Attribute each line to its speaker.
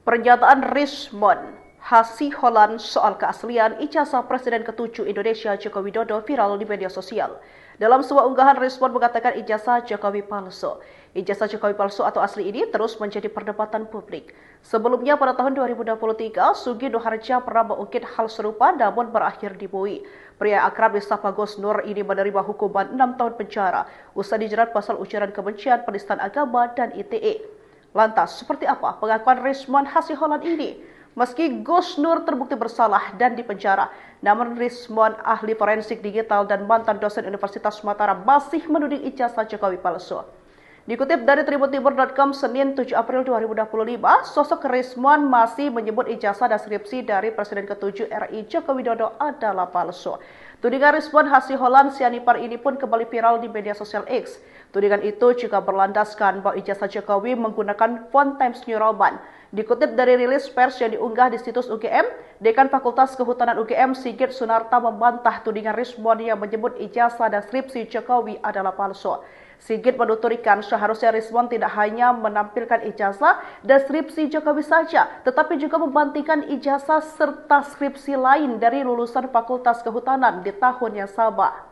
Speaker 1: Pernyataan Rismon Hasiholan soal keaslian ijazah Presiden ke-7 Indonesia Joko Widodo viral di media sosial. Dalam sebuah unggahan, Rismon mengatakan ijazah Jokowi palsu. Ijazah Jokowi palsu atau asli ini terus menjadi perdebatan publik. Sebelumnya pada tahun 2023, Sugi Nuharja pernah mengungkit hal serupa namun berakhir dibuai. Pria akrab disapa Gus Nur ini menerima hukuman 6 tahun penjara usai dijerat pasal ujaran kebencian, penistaan agama, dan ITE. Lantas, seperti apa pengakuan Rismon Hasiholan ini? Meski Gus Nur terbukti bersalah dan dipenjara, namun Rismon, ahli forensik digital dan mantan dosen Universitas Mataram, masih menuding ijazah Jokowi palsu. Dikutip dari tribuntimur.com Senin 7 April 2025, sosok Rismon masih menyebut ijazah dan skripsi dari Presiden ke-7 RI Joko Widodo adalah palsu. Tudingan Rismon Hasiholan Sianipar ini pun kembali viral di media sosial X. Tudingan itu juga berlandaskan bahwa ijazah Jokowi menggunakan font Times New Roman. Dikutip dari rilis pers yang diunggah di situs UGM, Dekan Fakultas Kehutanan UGM Sigit Sunarta membantah tudingan Rismon yang menyebut ijazah dan skripsi Jokowi adalah palsu. Sigit menuturkan seharusnya Rismon tidak hanya menampilkan ijazah dan skripsi Jokowi saja, tetapi juga membandingkan ijazah serta skripsi lain dari lulusan Fakultas Kehutanan di tahun yang sama.